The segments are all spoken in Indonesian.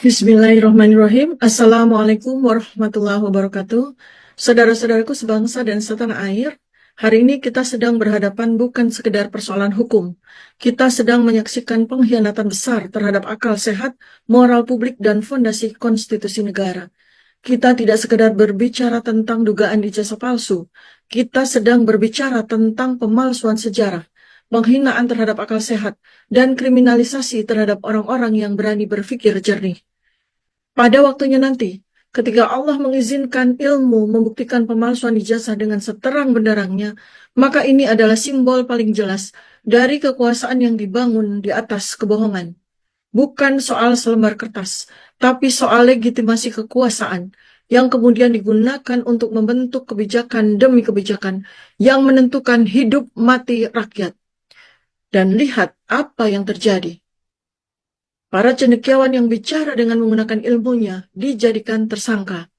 Bismillahirrahmanirrahim. Assalamualaikum warahmatullahi wabarakatuh. Saudara-saudaraku sebangsa dan setanah air, hari ini kita sedang berhadapan bukan sekedar persoalan hukum. Kita sedang menyaksikan pengkhianatan besar terhadap akal sehat, moral publik, dan fondasi konstitusi negara. Kita tidak sekedar berbicara tentang dugaan ijazah palsu. Kita sedang berbicara tentang pemalsuan sejarah, penghinaan terhadap akal sehat, dan kriminalisasi terhadap orang-orang yang berani berpikir jernih. Pada waktunya nanti, ketika Allah mengizinkan ilmu membuktikan pemalsuan ijazah dengan seterang benderangnya, maka ini adalah simbol paling jelas dari kekuasaan yang dibangun di atas kebohongan. Bukan soal selembar kertas, tapi soal legitimasi kekuasaan yang kemudian digunakan untuk membentuk kebijakan demi kebijakan yang menentukan hidup mati rakyat. Dan lihat apa yang terjadi. Para cendekiawan yang bicara dengan menggunakan ilmunya dijadikan tersangka.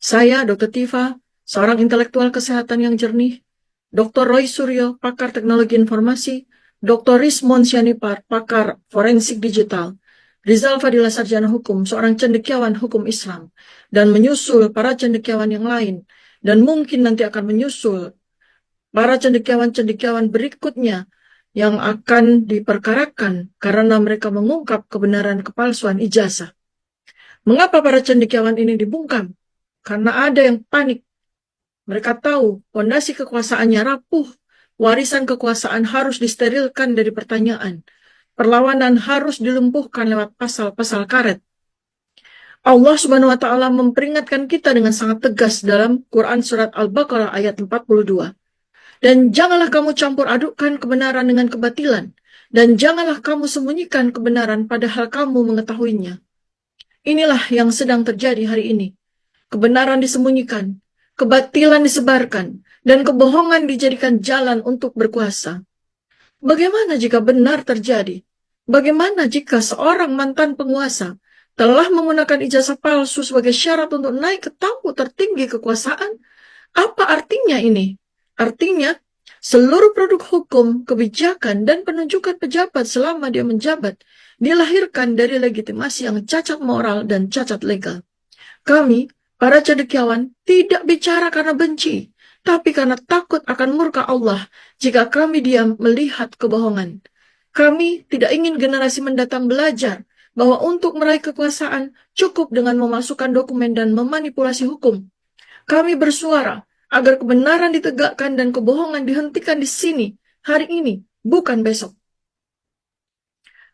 Saya, Dr. Tifa, seorang intelektual kesehatan yang jernih, Dr. Roy Suryo, pakar teknologi informasi, Dr. Rismon Sianipar, pakar forensik digital, Rizal Fadila Sarjana Hukum, seorang cendekiawan hukum Islam, dan menyusul para cendekiawan yang lain, dan mungkin nanti akan menyusul para cendekiawan-cendekiawan berikutnya yang akan diperkarakan karena mereka mengungkap kebenaran kepalsuan ijazah. Mengapa para cendekiawan ini dibungkam? Karena ada yang panik. Mereka tahu fondasi kekuasaannya rapuh, warisan kekuasaan harus disterilkan dari pertanyaan. Perlawanan harus dilumpuhkan lewat pasal-pasal karet. Allah Subhanahu wa Ta'ala memperingatkan kita dengan sangat tegas dalam Quran Surat Al-Baqarah ayat 42. Dan janganlah kamu campur adukkan kebenaran dengan kebatilan. Dan janganlah kamu sembunyikan kebenaran padahal kamu mengetahuinya. Inilah yang sedang terjadi hari ini. Kebenaran disembunyikan, kebatilan disebarkan, dan kebohongan dijadikan jalan untuk berkuasa. Bagaimana jika benar terjadi? Bagaimana jika seorang mantan penguasa telah menggunakan ijazah palsu sebagai syarat untuk naik ke tampuk tertinggi kekuasaan? Apa artinya ini? Artinya, seluruh produk hukum, kebijakan, dan penunjukan pejabat selama dia menjabat dilahirkan dari legitimasi yang cacat moral dan cacat legal. Kami, para cendekiawan, tidak bicara karena benci, tapi karena takut akan murka Allah jika kami diam melihat kebohongan. Kami tidak ingin generasi mendatang belajar bahwa untuk meraih kekuasaan cukup dengan memasukkan dokumen dan memanipulasi hukum. Kami bersuara agar kebenaran ditegakkan dan kebohongan dihentikan di sini, hari ini, bukan besok.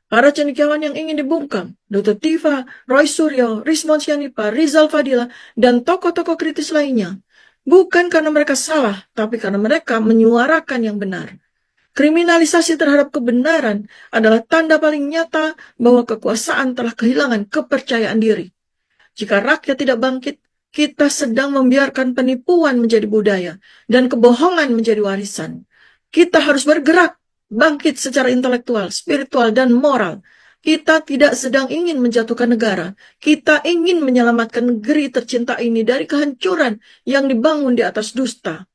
Para cendekiawan yang ingin dibungkam, Dr. Tifa, Roy Suryo, Rismon Sianipar, Rizal Fadila, dan tokoh-tokoh kritis lainnya, bukan karena mereka salah, tapi karena mereka menyuarakan yang benar. Kriminalisasi terhadap kebenaran adalah tanda paling nyata bahwa kekuasaan telah kehilangan kepercayaan diri. Jika rakyat tidak bangkit, kita sedang membiarkan penipuan menjadi budaya dan kebohongan menjadi warisan. Kita harus bergerak, bangkit secara intelektual, spiritual, dan moral. Kita tidak sedang ingin menjatuhkan negara. Kita ingin menyelamatkan negeri tercinta ini dari kehancuran yang dibangun di atas dusta.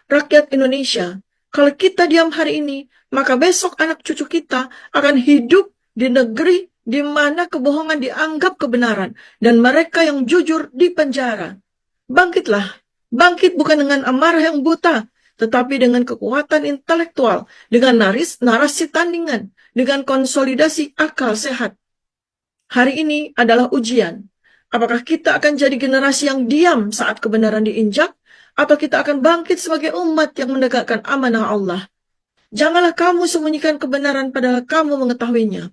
Rakyat Indonesia, kalau kita diam hari ini, maka besok anak cucu kita akan hidup di negeri di mana kebohongan dianggap kebenaran, dan mereka yang jujur dipenjara. Bangkitlah, bangkit bukan dengan amarah yang buta, tetapi dengan kekuatan intelektual, dengan narasi tandingan, dengan konsolidasi akal sehat. Hari ini adalah ujian. Apakah kita akan jadi generasi yang diam saat kebenaran diinjak, atau kita akan bangkit sebagai umat yang menegakkan amanah Allah? Janganlah kamu sembunyikan kebenaran padahal kamu mengetahuinya.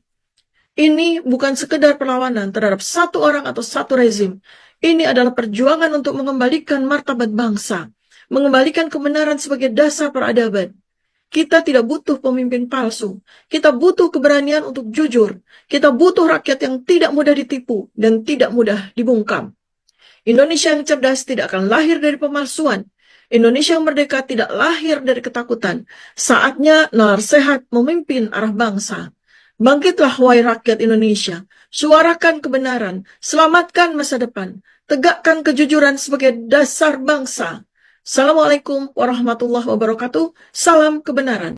Ini bukan sekedar perlawanan terhadap satu orang atau satu rezim. Ini adalah perjuangan untuk mengembalikan martabat bangsa, mengembalikan kebenaran sebagai dasar peradaban. Kita tidak butuh pemimpin palsu. Kita butuh keberanian untuk jujur. Kita butuh rakyat yang tidak mudah ditipu dan tidak mudah dibungkam. Indonesia yang cerdas tidak akan lahir dari pemalsuan. Indonesia yang merdeka tidak lahir dari ketakutan. Saatnya nalar sehat memimpin arah bangsa. Bangkitlah wahai rakyat Indonesia, suarakan kebenaran, selamatkan masa depan, tegakkan kejujuran sebagai dasar bangsa. Assalamualaikum warahmatullahi wabarakatuh, salam kebenaran.